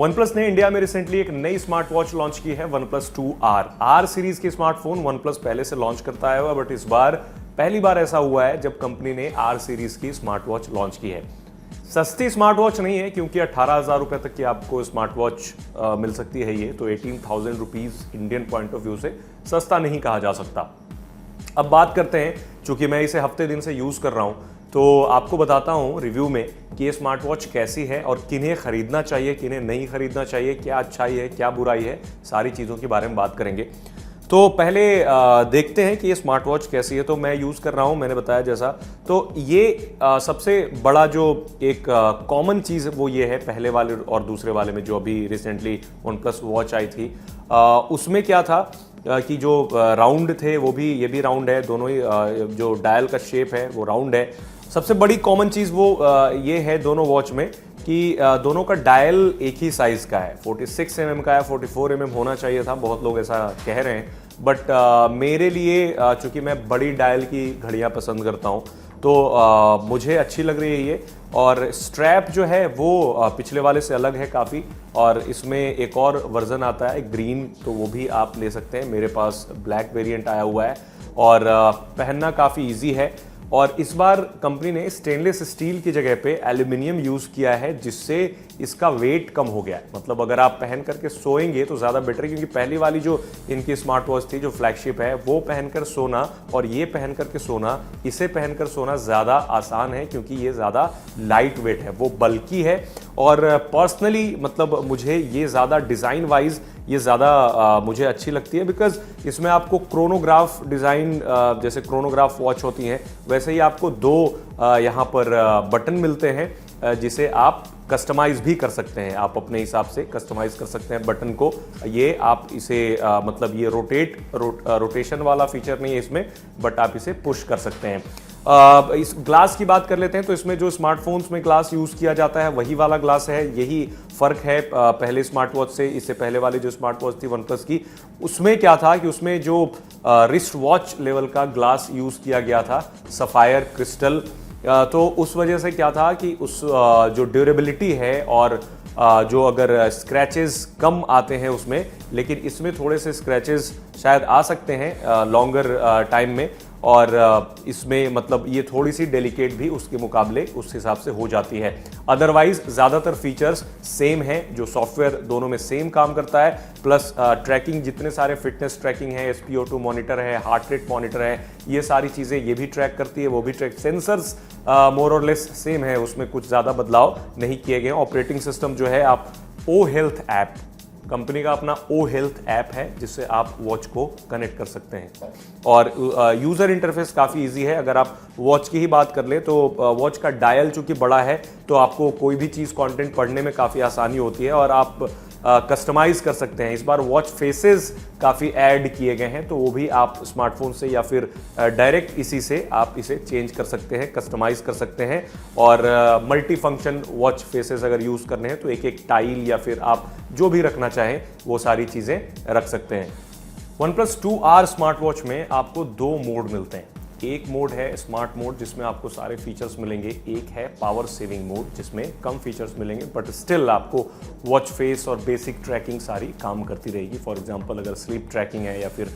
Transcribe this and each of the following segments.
OnePlus ने India में recently एक नई स्मार्ट वॉच लॉन्च की है OnePlus 2R। आर सीरीज के स्मार्टफोन OnePlus पहले से लॉन्च करता है, बट इस बार पहली बार ऐसा हुआ है जब कंपनी ने आर सीरीज की स्मार्ट वॉच लॉन्च की है। सस्ती स्मार्ट वॉच नहीं है क्योंकि 18,000 रुपए तक की आपको स्मार्ट वॉच मिल सकती है। ये तो 18,000 rupees Indian point of view से सस्ता नहीं कहा जा सकता। अब बात करते हैं, चूंकि मैं इसे हफ्ते दिन से यूज कर रहा हूं तो आपको बताता हूं रिव्यू में कि ये स्मार्ट वॉच कैसी है और किन्हें खरीदना चाहिए, किन्हें नहीं खरीदना चाहिए, क्या अच्छाई है, क्या बुराई है, सारी चीज़ों के बारे में बात करेंगे। तो पहले देखते हैं कि ये स्मार्ट वॉच कैसी है। तो मैं यूज़ कर रहा हूँ, मैंने बताया जैसा, तो ये सबसे बड़ा जो एक कॉमन चीज़ वो ये है, पहले वाले और दूसरे वाले में जो अभी रिसेंटली OnePlus वॉच आई थी उसमें क्या था कि जो राउंड थे वो भी, ये भी राउंड है, दोनों ही जो डायल का शेप है वो राउंड है। सबसे बड़ी कॉमन चीज़ वो ये है दोनों वॉच में कि दोनों का डायल एक ही साइज़ का है, 46 mm का है, 44 mm होना चाहिए था, बहुत लोग ऐसा कह रहे हैं। बट मेरे लिए चूँकि मैं बड़ी डायल की घड़ियाँ पसंद करता हूँ तो मुझे अच्छी लग रही है ये। और स्ट्रैप जो है वो पिछले वाले से अलग है काफ़ी, और इसमें एक और वर्जन आता है ग्रीन, तो वो भी आप ले सकते हैं। मेरे पास ब्लैक वेरिएंट आया हुआ है और पहनना काफ़ी इजी है। और इस बार कंपनी ने स्टेनलेस स्टील की जगह पे एल्यूमिनियम यूज़ किया है, जिससे इसका वेट कम हो गया है। मतलब अगर आप पहन करके सोएंगे तो ज़्यादा बेटर है, क्योंकि पहली वाली जो इनकी स्मार्ट वॉच थी जो फ्लैगशिप है वो पहनकर सोना और ये पहन करके सोना, इसे पहनकर सोना ज़्यादा आसान है क्योंकि ये ज़्यादा लाइट वेट है, वो बल्कि है। और पर्सनली मतलब मुझे ये ज़्यादा डिज़ाइन वाइज ये ज़्यादा मुझे अच्छी लगती है, बिकॉज इसमें आपको क्रोनोग्राफ डिज़ाइन, जैसे क्रोनोग्राफ वॉच होती हैं वैसे ही आपको दो यहाँ पर बटन मिलते हैं जिसे आप कस्टमाइज भी कर सकते हैं। आप अपने हिसाब से कस्टमाइज कर सकते हैं बटन को। ये आप इसे मतलब ये रोटेशन वाला फीचर नहीं है इसमें, बट आप इसे पुश कर सकते हैं। इस ग्लास की बात कर लेते हैं तो इसमें जो स्मार्टफोन्स में ग्लास यूज़ किया जाता है वही वाला ग्लास है। यही फ़र्क है पहले स्मार्ट वॉच से। इससे पहले वाली जो स्मार्ट वॉच थी OnePlus की, उसमें क्या था कि उसमें जो रिस्ट वॉच लेवल का ग्लास यूज़ किया गया था, सफ़ायर क्रिस्टल, तो उस वजह से क्या था कि उस जो ड्यूरेबिलिटी है और जो अगर स्क्रैचेस कम आते हैं उसमें, लेकिन इसमें थोड़े से स्क्रैचेस शायद आ सकते हैं लॉन्गर टाइम में, और इसमें मतलब ये थोड़ी सी डेलिकेट भी उसके मुकाबले उस हिसाब से हो जाती है। अदरवाइज ज़्यादातर फीचर्स सेम हैं, जो सॉफ्टवेयर दोनों में सेम काम करता है। प्लस ट्रैकिंग, जितने सारे फिटनेस ट्रैकिंग है, SpO2 मॉनिटर है, हार्ट रेट मॉनिटर है, ये सारी चीज़ें ये भी ट्रैक करती है, वो भी ट्रैक। सेंसर्स मोर और लेस सेम है, उसमें कुछ ज़्यादा बदलाव नहीं किए गए। ऑपरेटिंग सिस्टम जो है, आप ओ हेल्थ ऐप, कंपनी का अपना ओ हेल्थ ऐप है जिससे आप वॉच को कनेक्ट कर सकते हैं। और यूज़र इंटरफेस काफ़ी इजी है। अगर आप वॉच की ही बात कर ले तो वॉच का डायल चूंकि बड़ा है तो आपको कोई भी चीज़ कंटेंट पढ़ने में काफ़ी आसानी होती है और आप कस्टमाइज कर सकते हैं। इस बार वॉच फेसेस काफ़ी ऐड किए गए हैं, तो वो भी आप स्मार्टफोन से या फिर डायरेक्ट इसी से आप इसे चेंज कर सकते हैं, कस्टमाइज कर सकते हैं। और मल्टी फंक्शन वॉच फेसेस अगर यूज़ करने हैं तो एक एक टाइल या फिर आप जो भी रखना चाहें वो सारी चीज़ें रख सकते हैं। OnePlus 2R स्मार्ट वॉच में आपको दो मोड मिलते हैं। एक मोड है स्मार्ट मोड जिसमें आपको सारे फीचर्स मिलेंगे, एक है पावर सेविंग मोड जिसमें कम फीचर्स मिलेंगे, बट स्टिल आपको वॉच फेस और बेसिक ट्रैकिंग सारी काम करती रहेगी। फॉर एग्जांपल अगर स्लीप ट्रैकिंग है या फिर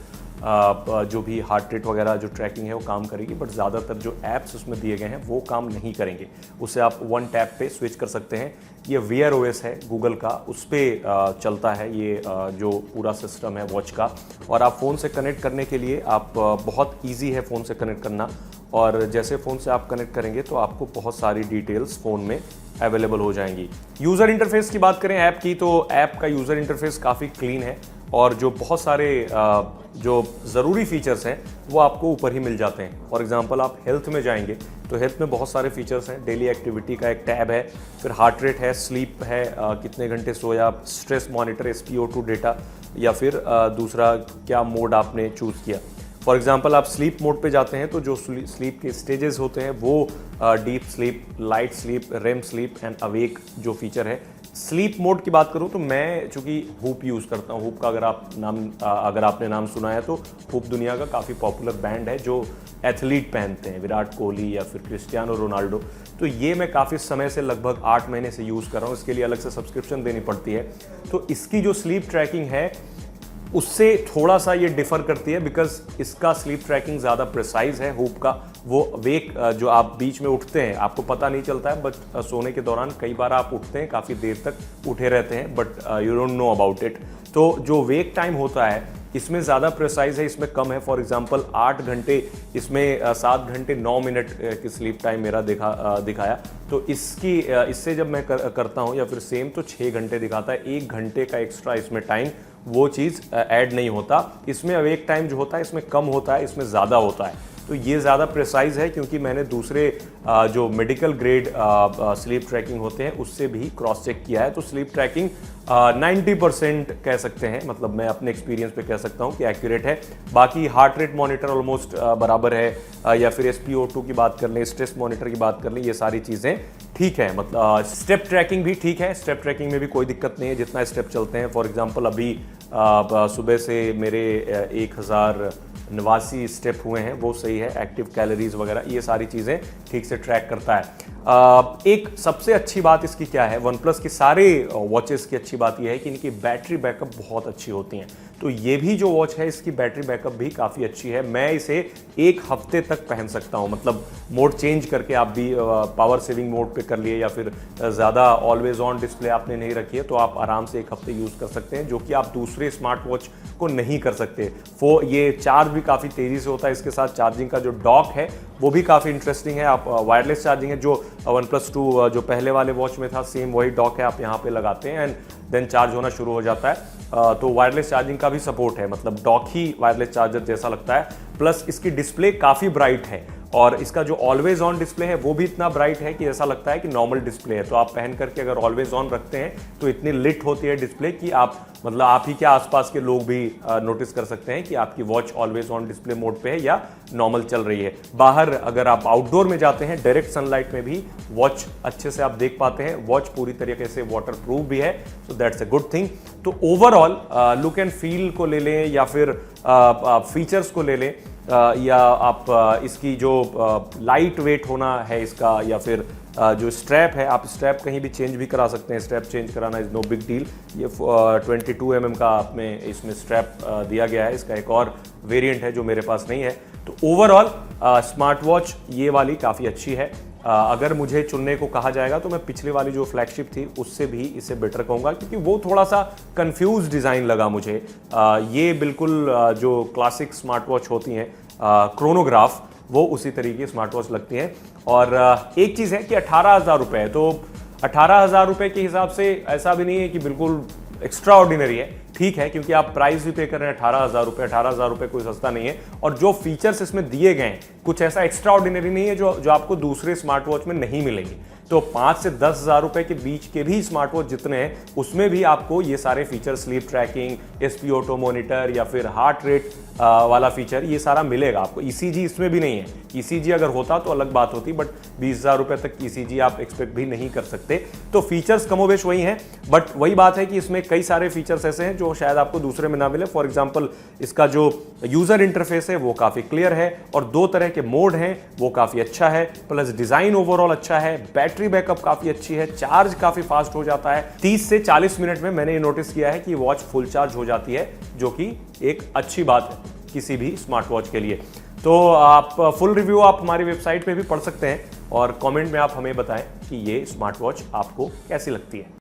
जो भी हार्ट रेट वगैरह जो ट्रैकिंग है वो काम करेगी, बट ज़्यादातर जो ऐप्स उसमें दिए गए हैं वो काम नहीं करेंगे। उसे आप वन टैप पे स्विच कर सकते हैं। ये Wear OS है गूगल का, उस पर चलता है ये जो पूरा सिस्टम है वॉच का। और आप फ़ोन से कनेक्ट करने के लिए आप बहुत ईजी है फ़ोन से कनेक्ट करना, और जैसे फ़ोन से आप कनेक्ट करेंगे तो आपको बहुत सारी डिटेल्स फ़ोन में अवेलेबल हो जाएंगी। यूज़र इंटरफेस की बात करें ऐप की, तो ऐप का यूज़र इंटरफेस काफ़ी क्लीन है और जो बहुत सारे जो ज़रूरी फीचर्स हैं वो आपको ऊपर ही मिल जाते हैं। फॉर एग्जांपल आप हेल्थ में जाएंगे तो हेल्थ में बहुत सारे फीचर्स हैं। डेली एक्टिविटी का एक टैब है, फिर हार्ट रेट है, स्लीप है, कितने घंटे सोया, स्ट्रेस मॉनिटर, SpO2 डेटा, या फिर दूसरा क्या मोड आपने चूज़ किया। फॉर एग्जांपल आप स्लीप मोड पे जाते हैं तो जो स्लीप के स्टेजेस होते हैं वो deep sleep, light sleep, REM sleep and awake जो फीचर है, स्लीप मोड की बात करूं तो मैं चूंकि हुप यूज़ करता हूं, हुप का अगर आपने नाम सुना है तो हुप दुनिया का काफ़ी पॉपुलर बैंड है जो एथलीट पहनते हैं, विराट कोहली या फिर क्रिस्टियानो रोनाल्डो। तो ये मैं काफ़ी समय से लगभग 8 महीने से यूज़ कर रहा हूँ। इसके लिए अलग से सब्सक्रिप्शन देनी पड़ती है। तो इसकी जो स्लीप ट्रैकिंग है उससे थोड़ा सा ये डिफर करती है, बिकॉज इसका स्लीप ट्रैकिंग ज़्यादा प्रिसाइज है। हुप का वो वेक जो आप बीच में उठते हैं आपको पता नहीं चलता है, बट सोने के दौरान कई बार आप उठते हैं, काफ़ी देर तक उठे रहते हैं, but you don't know about it. तो जो वेक टाइम होता है इसमें ज़्यादा प्रिसाइज है, इसमें कम है। फॉर एग्जांपल 8 घंटे, इसमें 7 घंटे 9 मिनट की स्लीप टाइम मेरा दिखाया। तो इससे जब मैं करता हूँ या फिर सेम, तो 6 घंटे दिखाता है। 1 घंटे का एक्स्ट्रा इसमें टाइम वो चीज़ ऐड नहीं होता। इसमें अवेक टाइम जो होता है इसमें कम होता है, इसमें ज़्यादा होता है। तो ये ज़्यादा प्रिसाइज है, क्योंकि मैंने दूसरे जो मेडिकल ग्रेड स्लीप ट्रैकिंग होते हैं उससे भी क्रॉस चेक किया है। तो स्लीप ट्रैकिंग 90% कह सकते हैं, मतलब मैं अपने एक्सपीरियंस पे कह सकता हूँ कि एक्यूरेट है। बाकी हार्ट रेट मॉनिटर ऑलमोस्ट बराबर है, या फिर SpO2 की बात कर लें, स्ट्रेस मॉनिटर की बात कर लें, ये सारी चीज़ें ठीक है। मतलब स्टेप ट्रैकिंग भी ठीक है, स्टेप ट्रैकिंग में भी कोई दिक्कत नहीं है जितना स्टेप चलते हैं। फॉर एग्जांपल अभी सुबह से मेरे 1089 स्टेप हुए हैं, वो सही है। एक्टिव कैलोरीज वगैरह ये सारी चीज़ें ठीक से ट्रैक करता है। एक सबसे अच्छी बात इसकी क्या है, वन प्लस की सारे वॉचेस की अच्छी बात यह है कि इनकी बैटरी बैकअप बहुत अच्छी होती हैं। तो ये भी जो वॉच है इसकी बैटरी बैकअप भी काफ़ी अच्छी है। मैं इसे 1 हफ्ते तक पहन सकता हूँ, मतलब मोड चेंज करके आप भी पावर सेविंग मोड पे कर लिए या फिर ज़्यादा ऑलवेज ऑन डिस्प्ले आपने नहीं रखी है, तो आप आराम से 1 हफ्ते यूज़ कर सकते हैं, जो कि आप दूसरे स्मार्ट वॉच को नहीं कर सकते। ये चार्ज भी काफ़ी तेज़ी से होता है। इसके साथ चार्जिंग का जो डॉक है वो भी काफ़ी इंटरेस्टिंग है। आप वायरलेस चार्जिंग है, जो वन प्लस 2 जो पहले वाले वॉच में था, सेम वही डॉक है। आप यहाँ पे लगाते हैं एंड देन चार्ज होना शुरू हो जाता है। तो वायरलेस चार्जिंग का भी सपोर्ट है, मतलब डॉक ही वायरलेस चार्जर जैसा लगता है। प्लस इसकी डिस्प्ले काफ़ी ब्राइट है, और इसका जो ऑलवेज ऑन डिस्प्ले है वो भी इतना ब्राइट है कि ऐसा लगता है कि नॉर्मल डिस्प्ले है। तो आप पहन करके अगर ऑलवेज ऑन रखते हैं तो इतनी लिट होती है डिस्प्ले कि आप ही के आसपास के लोग भी नोटिस कर सकते हैं कि आपकी watch always on display mode पे है या नॉर्मल चल रही है। बाहर अगर आप आउटडोर में जाते हैं, डायरेक्ट सनलाइट में भी वॉच अच्छे से आप देख पाते हैं। वॉच पूरी तरीके से वाटर प्रूफ भी है, so that's a good thing. तो ओवरऑल लुक एंड फील को ले लें या फिर फीचर्स को ले लें, या आप इसकी जो लाइट वेट होना है इसका, या फिर जो स्ट्रैप है, आप स्ट्रैप कहीं भी चेंज भी करा सकते हैं। स्ट्रैप चेंज कराना इज़ नो बिग डील। ये 22 mm का आपमें इसमें स्ट्रैप दिया गया है। इसका एक और वेरिएंट है जो मेरे पास नहीं है। तो ओवरऑल स्मार्ट वॉच ये वाली काफ़ी अच्छी है। अगर मुझे चुनने को कहा जाएगा तो मैं पिछले वाली जो फ्लैगशिप थी उससे भी इसे बेटर कहूँगा, क्योंकि वो थोड़ा सा कंफ्यूज डिज़ाइन लगा मुझे। ये बिल्कुल जो क्लासिक स्मार्ट वॉच होती हैं क्रोनोग्राफ, वो उसी तरीके की स्मार्ट वॉच लगती हैं। और एक चीज़ है कि 18,000 रुपये, तो 18,000 रुपये के हिसाब से ऐसा भी नहीं है कि बिल्कुल एक्स्ट्रा ऑर्डिनरी है, ठीक है, क्योंकि आप प्राइस भी पे कर रहे हैं 18,000 रुपये। 18,000 रुपये कोई सस्ता नहीं है। और जो फीचर्स इसमें दिए गए हैं कुछ ऐसा एक्स्ट्रा ऑर्डिनरी नहीं है जो आपको दूसरे स्मार्ट वॉच में नहीं मिलेंगे। तो 5 से 10,000 रुपये के बीच के भी स्मार्ट वॉच जितने हैं उसमें भी आपको ये सारे feature, sleep tracking, SpO2 monitor या फिर हार्ट रेट वाला फीचर, ये सारा मिलेगा आपको। ECG इसमें भी नहीं है। ECG अगर होता तो अलग बात होती, बट 20,000 रुपये तक ECG आप एक्सपेक्ट भी नहीं कर सकते। तो फीचर्स कमोबेश वही हैं, बट वही बात है कि इसमें कई सारे फीचर्स ऐसे हैं जो शायद आपको दूसरे में ना मिले। फॉर एग्जाम्पल इसका जो यूजर इंटरफेस है वो काफ़ी क्लियर है, और 2 तरह के मोड हैं वो काफ़ी अच्छा है। प्लस डिज़ाइन ओवरऑल अच्छा है, बैटरी बैकअप काफ़ी अच्छी है, चार्ज काफ़ी फास्ट हो जाता है। 30 से 40 मिनट में मैंने ये नोटिस किया है कि वॉच फुल चार्ज हो जाती है, जो कि एक अच्छी बात है किसी भी स्मार्ट वॉच के लिए। तो आप फुल रिव्यू आप हमारी वेबसाइट पे भी पढ़ सकते हैं, और कमेंट में आप हमें बताएं कि ये स्मार्ट वॉच आपको कैसी लगती है।